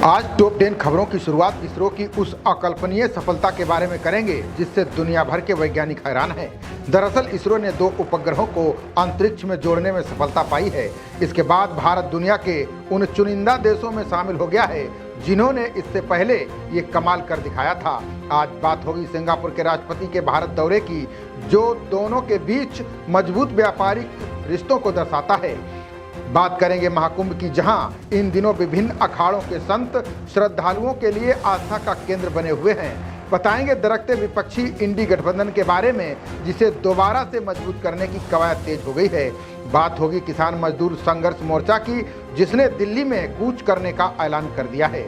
आज टॉप 10 खबरों की शुरुआत इसरो की उस अकल्पनीय सफलता के बारे में करेंगे जिससे दुनिया भर के वैज्ञानिक हैरान हैं। दरअसल इसरो ने 2 उपग्रहों को अंतरिक्ष में जोड़ने में सफलता पाई है। इसके बाद भारत दुनिया के उन चुनिंदा देशों में शामिल हो गया है जिन्होंने इससे पहले ये कमाल कर दिखाया था। आज बात होगी सिंगापुर के राष्ट्रपति के भारत दौरे की, जो दोनों के बीच मजबूत व्यापारिक रिश्तों को दर्शाता है। बात करेंगे महाकुंभ की, जहां इन दिनों विभिन्न अखाड़ों के संत श्रद्धालुओं के लिए आस्था का केंद्र बने हुए हैं। बताएंगे दरकते विपक्षी इंडी गठबंधन के बारे में, जिसे दोबारा से मजबूत करने की कवायद तेज हो गई है। बात होगी किसान मजदूर संघर्ष मोर्चा की, जिसने दिल्ली में कूच करने का ऐलान कर दिया है।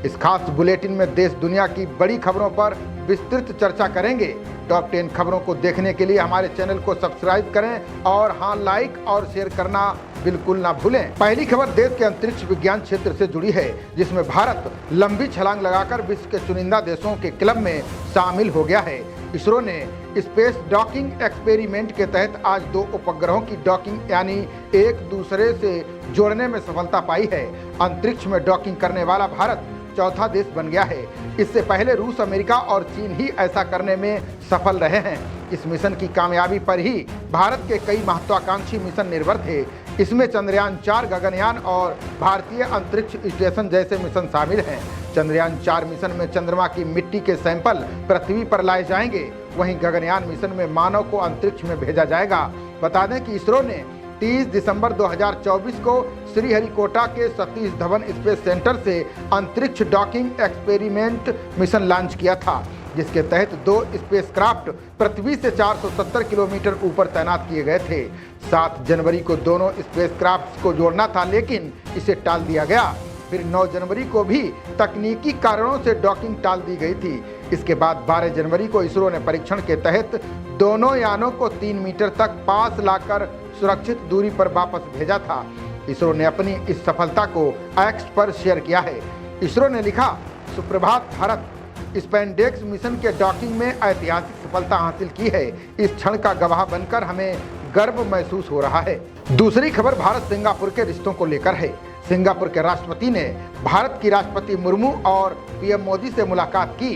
इस खास बुलेटिन में देश दुनिया की बड़ी खबरों पर विस्तृत चर्चा करेंगे। टॉप 10 खबरों को देखने के लिए हमारे चैनल को सब्सक्राइब करें और हाँ, लाइक और शेयर करना बिल्कुल ना भूलें। पहली खबर देश के अंतरिक्ष विज्ञान क्षेत्र से जुड़ी है, जिसमें भारत लंबी छलांग लगाकर विश्व के चुनिंदा देशों के क्लब में शामिल हो गया है। इसरो ने स्पेस डॉकिंग एक्सपेरिमेंट के तहत आज 2 उपग्रहों की डॉकिंग यानी एक दूसरे से जोड़ने में सफलता पाई है। अंतरिक्ष में डॉकिंग करने वाला भारत चौथा देश बन गया है। इससे पहले रूस, अमेरिका और चीन ही ऐसा करने में सफल रहे हैं। इस मिशन की कामयाबी पर ही भारत के कई महत्वाकांक्षी मिशन निर्भर थे। इसमें चंद्रयान 4 गगनयान और भारतीय अंतरिक्ष स्टेशन जैसे मिशन शामिल हैं। चंद्रयान 4 मिशन में चंद्रमा की मिट्टी के सैंपल पृथ्वी पर लाए जाएंगे, वहीं गगनयान मिशन में मानव को अंतरिक्ष में भेजा जाएगा। बता दें कि इसरो ने 30 दिसंबर 2024 को श्रीहरिकोटा के सतीश धवन स्पेस सेंटर से अंतरिक्ष डॉकिंग एक्सपेरिमेंट मिशन लॉन्च किया था, जिसके तहत 2 स्पेसक्राफ्ट पृथ्वी से 470 किलोमीटर ऊपर तैनात किए गए थे। 7 जनवरी को दोनों स्पेसक्राफ्ट को जोड़ना था, लेकिन इसे टाल दिया गया। फिर 9 जनवरी को भी तकनीकी कारणों से डॉकिंग टाल दी गई थी। इसके बाद 12 जनवरी को इसरो ने परीक्षण के तहत दोनों यानों को 3 मीटर तक पास लाकर सुरक्षित दूरी पर वापस भेजा था। इसरो ने अपनी इस सफलता को एक्स पर शेयर किया है। इसरो ने लिखा, सुप्रभात भारत, स्पेंडेक्स मिशन के डॉकिंग में ऐतिहासिक सफलता हासिल की है। इस क्षण का गवाह बनकर हमें गर्व महसूस हो रहा है। दूसरी खबर भारत सिंगापुर के रिश्तों को लेकर है। सिंगापुर के राष्ट्रपति ने भारत की राष्ट्रपति मुर्मू और पीएम मोदी से मुलाकात की।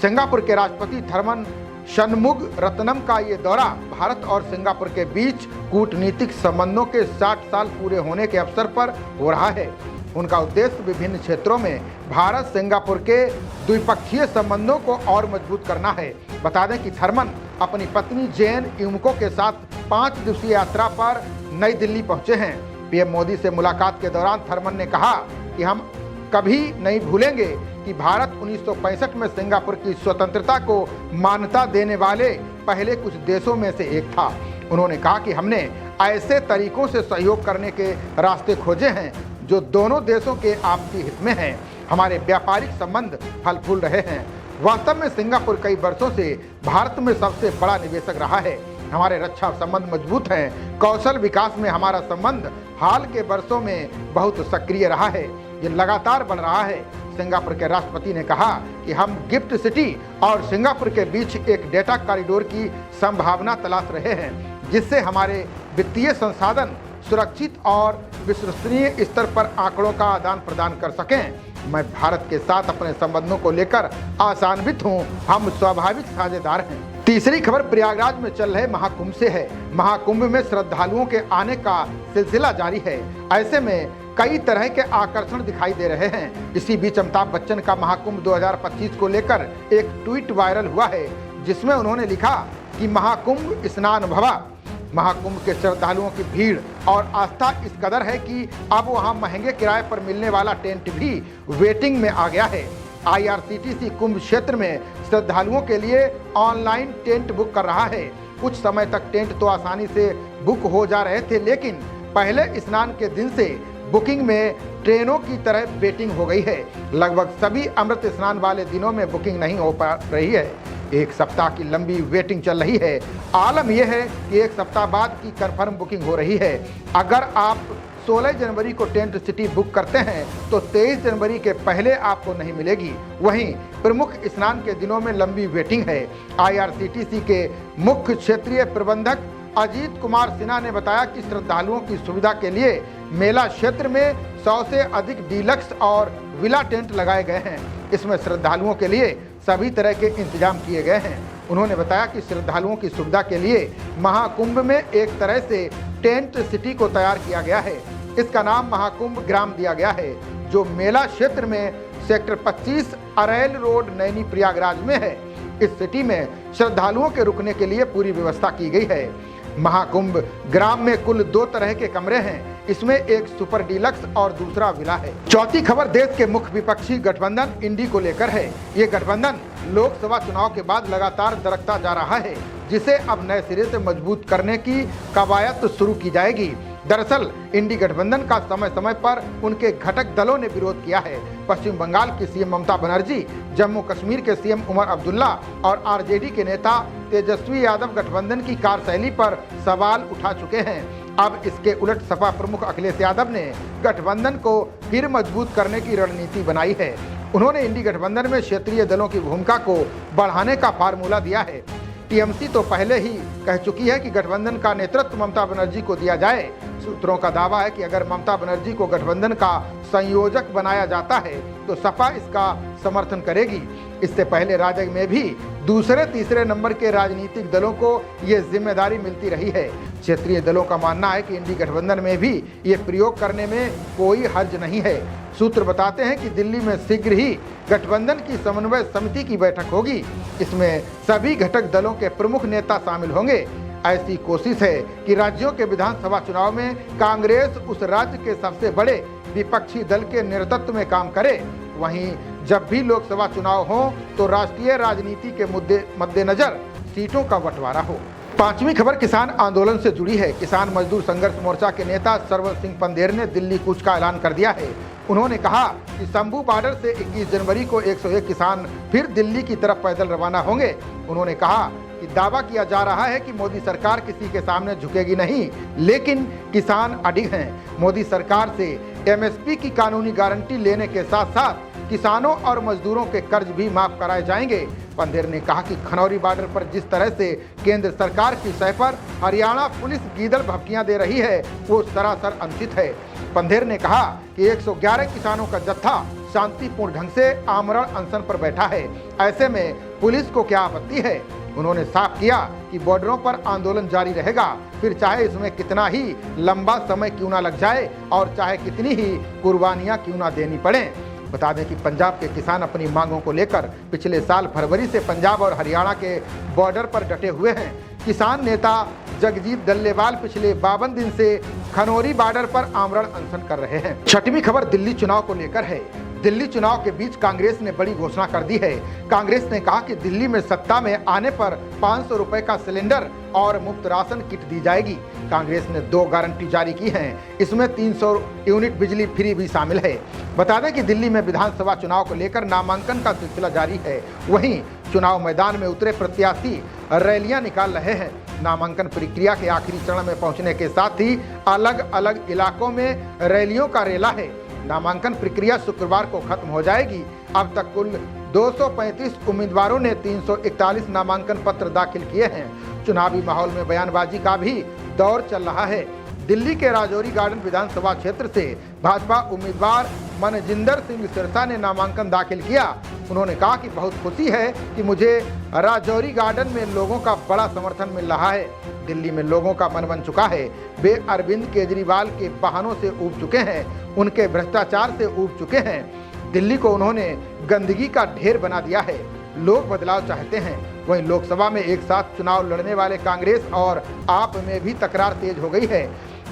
सिंगापुर के राष्ट्रपति थरमन शनमुगरत्नम का ये दौरा भारत और सिंगापुर के बीच कूटनीतिक संबंधों के 60 साल पूरे होने के अवसर पर हो रहा है। उनका उद्देश्य विभिन्न क्षेत्रों में भारत सिंगापुर के द्विपक्षीय संबंधों को और मजबूत करना है। बता दें कि थरमन अपनी पत्नी जेन युमको के साथ 5 दिवसीय यात्रा पर नई दिल्ली पहुंचे हैं। पीएम मोदी से मुलाकात के दौरान थरमन ने कहा कि हम कभी नहीं भूलेंगे कि भारत 1965 में सिंगापुर की स्वतंत्रता को मान्यता देने वाले पहले कुछ देशों में से एक था। उन्होंने कहा कि हमने ऐसे तरीकों से सहयोग करने के रास्ते खोजे हैं जो दोनों देशों के आपसी हित में हैं। हमारे व्यापारिक संबंध फल फूल रहे हैं। वास्तव में सिंगापुर कई वर्षों से भारत में सबसे बड़ा निवेशक रहा है। हमारे रक्षा संबंध मजबूत हैं। कौशल विकास में हमारा संबंध हाल के वर्षों में बहुत सक्रिय रहा है। ये लगातार बढ़ रहा है। सिंगापुर के राष्ट्रपति ने कहा कि हम गिफ्ट सिटी और सिंगापुर के बीच एक डेटा कॉरिडोर की संभावना तलाश रहे हैं, जिससे हमारे वित्तीय संसाधन सुरक्षित और विश्वसनीय स्तर पर आंकड़ों का आदान प्रदान कर सकें। मैं भारत के साथ अपने संबंधों को लेकर आशान्वित हूँ। हम स्वाभाविक साझेदार हैं। तीसरी खबर प्रयागराज में चल रहे महाकुंभ से है। महाकुंभ में श्रद्धालुओं के आने का सिलसिला जारी है। ऐसे में कई तरह के आकर्षण दिखाई दे रहे हैं। इसी बीच अमिताभ बच्चन का महाकुंभ 2025 को लेकर एक ट्वीट वायरल हुआ है, जिसमें उन्होंने लिखा कि महाकुंभ स्नान भवा। महाकुंभ के श्रद्धालुओं की भीड़ और आस्था इस कदर है कि अब वहां महंगे किराए पर मिलने वाला टेंट भी वेटिंग में आ गया है। IRCTC कुंभ क्षेत्र में श्रद्धालुओं के लिए ऑनलाइन टेंट बुक कर रहा है। कुछ समय तक टेंट तो आसानी से बुक हो जा रहे थे, लेकिन पहले स्नान के दिन से बुकिंग में ट्रेनों की तरह वेटिंग हो गई है। लगभग सभी अमृत स्नान वाले दिनों में बुकिंग नहीं हो पा रही है। 1 सप्ताह की लंबी वेटिंग चल रही है। आलम यह है कि 1 सप्ताह बाद की कंफर्म बुकिंग हो रही है। अगर आप 16 जनवरी को टेंट सिटी बुक करते हैं तो 23 जनवरी के पहले आपको नहीं मिलेगी। वहीं प्रमुख स्नान के दिनों में लंबी वेटिंग है। IRCTC के मुख्य क्षेत्रीय प्रबंधक अजीत कुमार सिन्हा ने बताया कि श्रद्धालुओं की सुविधा के लिए मेला क्षेत्र में 100 से अधिक डीलक्स और विला टेंट लगाए गए हैं। इसमें श्रद्धालुओं के लिए सभी तरह के इंतजाम किए गए हैं। उन्होंने बताया कि श्रद्धालुओं की सुविधा के लिए महाकुंभ में एक तरह से टेंट सिटी को तैयार किया गया है। इसका नाम महाकुंभ ग्राम दिया गया है, जो मेला क्षेत्र में सेक्टर 25 अरैल रोड नैनी प्रयागराज में है। इस सिटी में श्रद्धालुओं के रुकने के लिए पूरी व्यवस्था की गई है। महाकुंभ ग्राम में कुल 2 तरह के कमरे हैं। इसमें एक सुपर डीलक्स और दूसरा विला है। चौथी खबर देश के मुख्य विपक्षी गठबंधन इंडी को लेकर है। ये गठबंधन लोकसभा चुनाव के बाद लगातार दरकता जा रहा है, जिसे अब नए सिरे से मजबूत करने की कवायद शुरू की जाएगी। दरअसल इंडी गठबंधन का समय समय पर उनके घटक दलों ने विरोध किया है। पश्चिम बंगाल की सीएम ममता बनर्जी, जम्मू कश्मीर के सीएम उमर अब्दुल्ला और आरजेडी के नेता तेजस्वी यादव गठबंधन की कार्यशैली पर सवाल उठा चुके हैं। अब इसके उलट सपा प्रमुख अखिलेश यादव ने गठबंधन को फिर मजबूत करने की रणनीति बनाई है। उन्होंने इंडी गठबंधन में क्षेत्रीय दलों की भूमिका को बढ़ाने का फार्मूला दिया है। टीएमसी तो पहले ही कह चुकी है कि गठबंधन का नेतृत्व ममता बनर्जी को दिया जाए। सूत्रों का दावा है कि अगर ममता बनर्जी को गठबंधन का संयोजक बनाया जाता है तो सपा इसका समर्थन करेगी। इससे पहले राजग में भी दूसरे तीसरे नंबर के राजनीतिक दलों को ये जिम्मेदारी मिलती रही है। क्षेत्रीय दलों का मानना है कि इंडी गठबंधन में भी ये प्रयोग करने में कोई हर्ज नहीं है। सूत्र बताते हैं कि दिल्ली में शीघ्र ही गठबंधन की समन्वय समिति की बैठक होगी। इसमें सभी घटक दलों के प्रमुख नेता शामिल होंगे। ऐसी कोशिश है कि राज्यों के विधानसभा चुनाव में कांग्रेस उस राज्य के सबसे बड़े विपक्षी दल के नेतृत्व में काम करे। वहीं जब भी लोकसभा चुनाव हो तो राष्ट्रीय राजनीति के मुद्दे मद्देनजर सीटों का बंटवारा हो। पांचवी खबर किसान आंदोलन से जुड़ी है। किसान मजदूर संघर्ष मोर्चा के नेता सरवर सिंह पंदेर ने दिल्ली कूच का ऐलान कर दिया है। उन्होंने कहा कि शंभू बॉर्डर से 21 जनवरी को 101 किसान फिर दिल्ली की तरफ पैदल रवाना होंगे। उन्होंने कहा कि दावा किया जा रहा है कि मोदी सरकार किसी के सामने झुकेगी नहीं, लेकिन किसान अडिग हैं। मोदी सरकार से एमएसपी की कानूनी गारंटी लेने के साथ साथ किसानों और मजदूरों के कर्ज भी माफ कराए जाएंगे। पंदेर ने कहा कि खनौरी बॉर्डर पर जिस तरह से केंद्र सरकार की सह पर हरियाणा पुलिस गीदड़ भभकियां दे रही है, वो सरासर अनुचित है। पंदेर ने कहा कि 111 किसानों का जत्था शांतिपूर्ण ढंग से आमरण अनशन पर बैठा है। ऐसे में पुलिस को क्या आपत्ति है। उन्होंने साफ किया कि बॉर्डरों पर आंदोलन जारी रहेगा, फिर चाहे इसमें कितना ही लंबा समय क्यों ना लग जाए और चाहे कितनी ही कुर्बानियां क्यों ना देनी पड़े। बता दें कि पंजाब के किसान अपनी मांगों को लेकर पिछले साल फरवरी से पंजाब और हरियाणा के बॉर्डर पर डटे हुए हैं। किसान नेता जगजीत डल्लेवाल पिछले 52 दिन से खनौरी बॉर्डर पर आमरण अनशन कर रहे हैं। छठवीं खबर दिल्ली चुनाव को लेकर है। दिल्ली चुनाव के बीच कांग्रेस ने बड़ी घोषणा कर दी है। कांग्रेस ने कहा कि दिल्ली में सत्ता में आने पर 500 रुपए का सिलेंडर और मुफ्त राशन किट दी जाएगी। कांग्रेस ने 2 गारंटी जारी की हैं। इसमें 300 यूनिट बिजली फ्री भी शामिल है। बता दें कि दिल्ली में विधानसभा चुनाव को लेकर नामांकन का सिलसिला जारी है। वहीं चुनाव मैदान में उतरे प्रत्याशी रैलियां निकाल रहे हैं। नामांकन प्रक्रिया के आखिरी चरण में पहुंचने के साथ ही अलग अलग इलाकों में रैलियों का रेला है। नामांकन प्रक्रिया शुक्रवार को खत्म हो जाएगी। अब तक कुल 235 उम्मीदवारों ने 341 नामांकन पत्र दाखिल किए हैं। चुनावी माहौल में बयानबाजी का भी दौर चल रहा है। दिल्ली के राजौरी गार्डन विधानसभा क्षेत्र से भाजपा उम्मीदवार मनजिंदर सिंह सिरसा ने नामांकन दाखिल किया। उन्होंने कहा कि बहुत खुशी है कि मुझे राजौरी गार्डन में लोगों का बड़ा समर्थन मिल रहा है। दिल्ली में लोगों का मन बन चुका है। वे अरविंद केजरीवाल के बहानों से ऊब चुके हैं, उनके भ्रष्टाचार से ऊब चुके हैं। दिल्ली को उन्होंने गंदगी का ढेर बना दिया है। लोग बदलाव चाहते हैं। वहीं लोकसभा में एक साथ चुनाव लड़ने वाले कांग्रेस और आप में भी तकरार तेज हो गई है।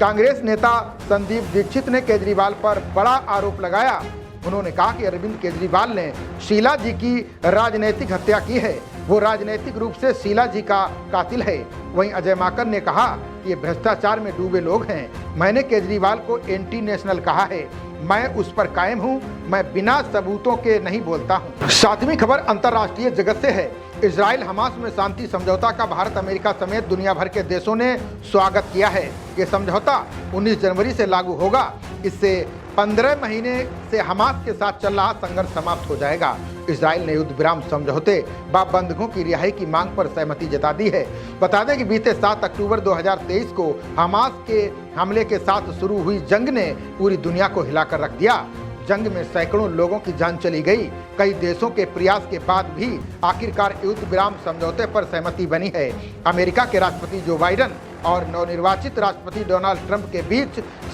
कांग्रेस नेता संदीप दीक्षित ने केजरीवाल पर बड़ा आरोप लगाया। उन्होंने कहा कि अरविंद केजरीवाल ने शीला जी की राजनीतिक हत्या की है। वो राजनीतिक रूप से शीला जी का कातिल है। वहीं अजय माकन ने कहा कि ये भ्रष्टाचार में डूबे लोग हैं। मैंने केजरीवाल को एंटी नेशनल कहा है। मैं उस पर कायम हूं। मैं बिना सबूतों के नहीं बोलता हूं। 7वीं खबर अंतर्राष्ट्रीय जगत से है। इजराइल हमास में शांति समझौता का भारत, अमेरिका समेत दुनिया भर के देशों ने स्वागत किया है। ये समझौता 19 जनवरी से लागू होगा। इससे 15 महीने से हमास के साथ चल रहा संघर्ष समाप्त हो जाएगा। इजराइल ने युद्ध विराम समझौते व बंधकों की रिहाई की मांग पर सहमति जता दी है। बता दें कि बीते 7 अक्टूबर 2023 को हमास के हमले के साथ शुरू हुई जंग ने पूरी दुनिया को हिलाकर रख दिया। जंग में सैकड़ों लोगों की जान चली गई। कई देशों के प्रयास के बाद भी आखिरकार युद्ध विराम समझौते पर सहमति बनी है। अमेरिका के राष्ट्रपति जो बाइडेन और नवनिर्वाचित राष्ट्रपति डोनाल्ड ट्रंप के बीच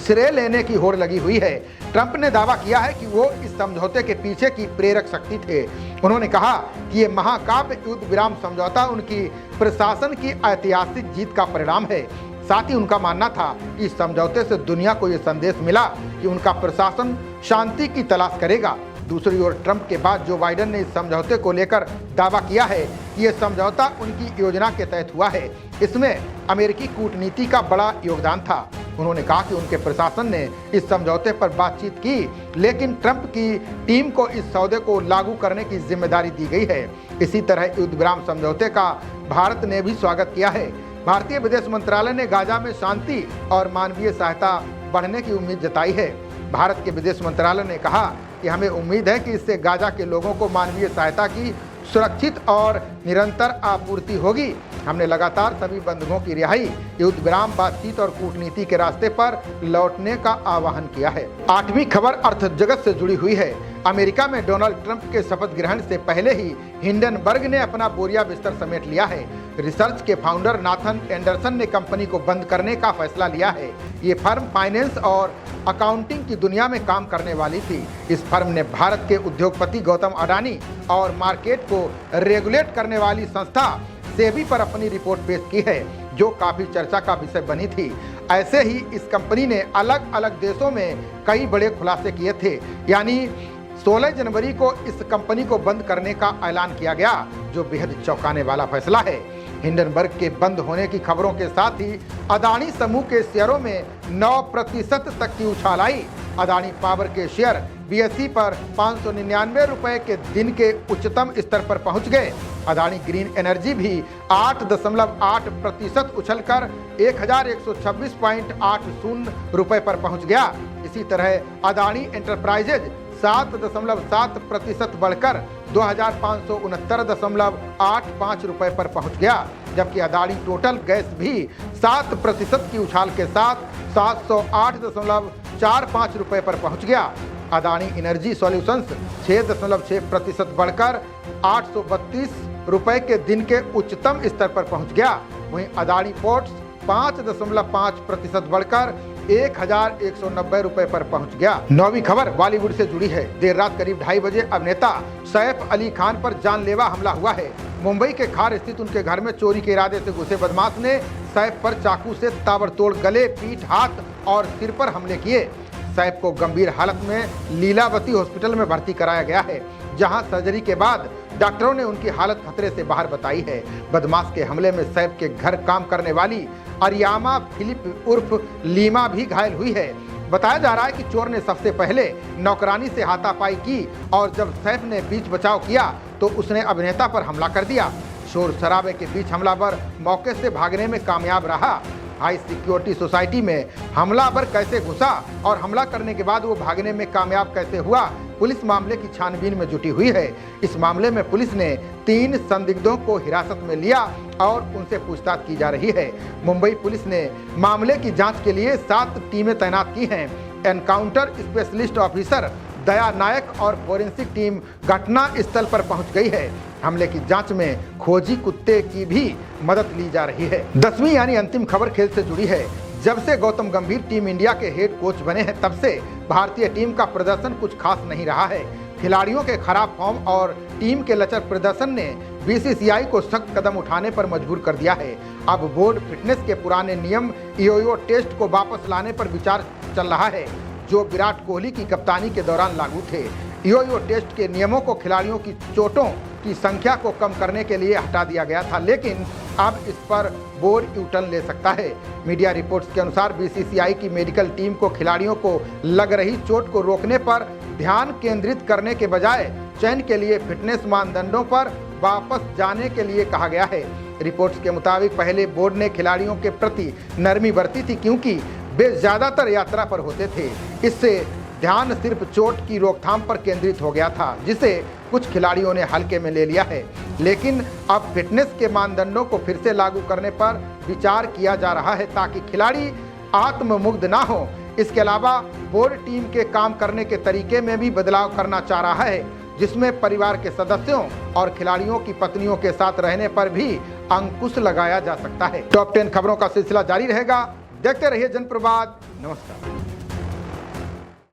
श्रेय लेने की होड़ लगी हुई है। ट्रंप ने दावा किया है कि वो इस समझौते के पीछे की प्रेरक शक्ति थे। उन्होंने कहा कि ये महाकाव्य युद्ध विराम समझौता उनकी प्रशासन की ऐतिहासिक जीत का परिणाम है। साथ ही उनका मानना था कि इस समझौते से दुनिया को ये संदेश मिला कि उनका प्रशासन शांति की तलाश करेगा। दूसरी ओर ट्रंप के बाद जो बाइडेन ने इस समझौते को लेकर दावा किया है कि यह समझौता उनकी योजना के तहत हुआ है। इसमें अमेरिकी कूटनीति का बड़ा योगदान था। उन्होंने कहा कि उनके प्रशासन ने इस समझौते पर बातचीत की, लेकिन ट्रंप की टीम को इस सौदे को लागू करने की जिम्मेदारी दी गई है। इसी तरह युद्ध विराम समझौते का भारत ने भी स्वागत किया है। भारतीय विदेश मंत्रालय ने गाजा में शांति और मानवीय सहायता बढ़ने की उम्मीद जताई है। भारत के विदेश मंत्रालय ने कहा कि हमें उम्मीद है कि इससे गाजा के लोगों को मानवीय सहायता की सुरक्षित और निरंतर आपूर्ति होगी। हमने लगातार सभी बंधकों की रिहाई, युद्ध विराम, बातचीत और कूटनीति के रास्ते पर लौटने का आह्वान किया है। 8वीं खबर अर्थ जगत से जुड़ी हुई है। अमेरिका में डोनाल्ड ट्रंप के शपथ ग्रहण से पहले ही हिंडनबर्ग ने अपना बोरिया बिस्तर समेट लिया है। रिसर्च के फाउंडर नाथन एंडरसन ने कंपनी को बंद करने का फैसला लिया है। ये फर्म फाइनेंस और अकाउंटिंग की दुनिया में काम करने वाली थी। इस फर्म ने भारत के उद्योगपति गौतम अडानी और मार्केट को रेगुलेट करने वाली संस्था सेबी पर अपनी रिपोर्ट पेश की है, जो काफी चर्चा का विषय बनी थी। ऐसे ही इस कंपनी ने अलग अलग देशों में कई बड़े खुलासे किए थे। यानी 16 जनवरी को इस कंपनी को बंद करने का ऐलान किया गया, जो बेहद चौंकाने वाला फैसला है। हिंडनबर्ग के बंद होने की खबरों के साथ ही अदानी समूह के शेयरों में 9% तक की उछाल आई। अदानी पावर के शेयर बीएसई पर 599 रुपए के दिन के उच्चतम स्तर पर पहुंच गए। अदानी ग्रीन एनर्जी भी 8.8% उछलकर 1126.80 रुपए पर पहुंच गया। इसी तरह अदानी एंटरप्राइजेज 7.7% बढ़कर 2569.85 रुपए पर पहुंच गया, जबकि अदानी टोटल गैस भी 7% की उछाल के साथ 708.45 रुपए पर पहुंच गया। अदानी एनर्जी सॉल्यूशंस 6.6% बढ़कर 832 रुपए के दिन के उच्चतम स्तर पर पहुंच गया। वहीं अदानी पोर्ट्स 5.5% बढ़कर 1190 रुपए पर पहुंच गया। 9वीं खबर बॉलीवुड से जुड़ी है। देर रात करीब 2:30 बजे अभिनेता सैफ अली खान पर जानलेवा हमला हुआ है। मुंबई के खार स्थित उनके घर में चोरी के इरादे से घुसे बदमाश ने सैफ पर चाकू से ताबड़तोड़ गले, पीठ, हाथ और सिर पर हमले किए। सैफ को गंभीर हालत में लीलावती हॉस्पिटल में भर्ती कराया गया है, जहां सर्जरी के बाद डॉक्टरों ने उनकी हालत खतरे से बाहर बताई है। बदमाश के हमले में सैफ के घर काम करने वाली अरियामा फिलिप उर्फ लीमा भी घायल हुई है। बताया जा रहा है कि चोर ने सबसे पहले नौकरानी से हाथापाई की और जब सैफ ने बीच बचाव किया तो उसने अभिनेता पर हमला कर दिया। शोर शराबे के बीच हमलावर मौके से भागने में कामयाब रहा। हाई सिक्योरिटी सोसाइटी में हमलावर कैसे घुसा और हमला करने के बाद वो भागने में कामयाब कैसे हुआ, पुलिस मामले की छानबीन में जुटी हुई है। इस मामले में पुलिस ने 3 संदिग्धों को हिरासत में लिया और उनसे पूछताछ की जा रही है। मुंबई पुलिस ने मामले की जांच के लिए 7 टीमें तैनात की हैं। एनकाउंटर स्पेशलिस्ट ऑफिसर दया नायक और फोरेंसिक टीम घटना स्थल पर पहुंच गई है। हमले की जांच में खोजी कुत्ते की भी मदद ली जा रही है। 10वीं यानी अंतिम खबर खेल से जुड़ी है। जब से गौतम गंभीर टीम इंडिया के हेड कोच बने हैं, तब से भारतीय टीम का प्रदर्शन कुछ खास नहीं रहा है। खिलाड़ियों के खराब फॉर्म और टीम के लचर प्रदर्शन ने बीसीसीआई को सख्त कदम उठाने पर मजबूर कर दिया है। अब बोर्ड फिटनेस के पुराने नियम यो-यो टेस्ट को वापस लाने पर विचार चल रहा है, जो विराट कोहली की कप्तानी के दौरान लागू थे। यो-यो टेस्ट के नियमों को खिलाड़ियों की चोटों की संख्या को कम करने के लिए हटा दिया गया था, लेकिन अब इस पर बोर्ड यू टर्न ले सकता है। मीडिया रिपोर्ट्स के अनुसार बीसीसीआई की मेडिकल टीम को खिलाड़ियों को लग रही चोट को रोकने पर ध्यान केंद्रित करने के बजाय चयन के लिए फिटनेस मानदंडों पर वापस जाने के लिए कहा गया है। रिपोर्ट्स के मुताबिक पहले बोर्ड ने खिलाड़ियों के प्रति नरमी बरती थी, क्योंकि वे ज़्यादातर यात्रा पर होते थे। इससे ध्यान सिर्फ चोट की रोकथाम पर केंद्रित हो गया था, जिसे कुछ खिलाड़ियों ने हल्के में ले लिया है। लेकिन अब फिटनेस के मानदंडों को फिर से लागू करने पर विचार किया जा रहा है, ताकि खिलाड़ी आत्ममुग्ध ना हो। इसके अलावा बोर्ड टीम के काम करने के तरीके में भी बदलाव करना चाह रहा है, जिसमें परिवार के सदस्यों और खिलाड़ियों की पत्नियों के साथ रहने पर भी अंकुश लगाया जा सकता है। टॉप 10 खबरों का सिलसिला जारी रहेगा। देखते रहिए जनप्रवाद। नमस्कार।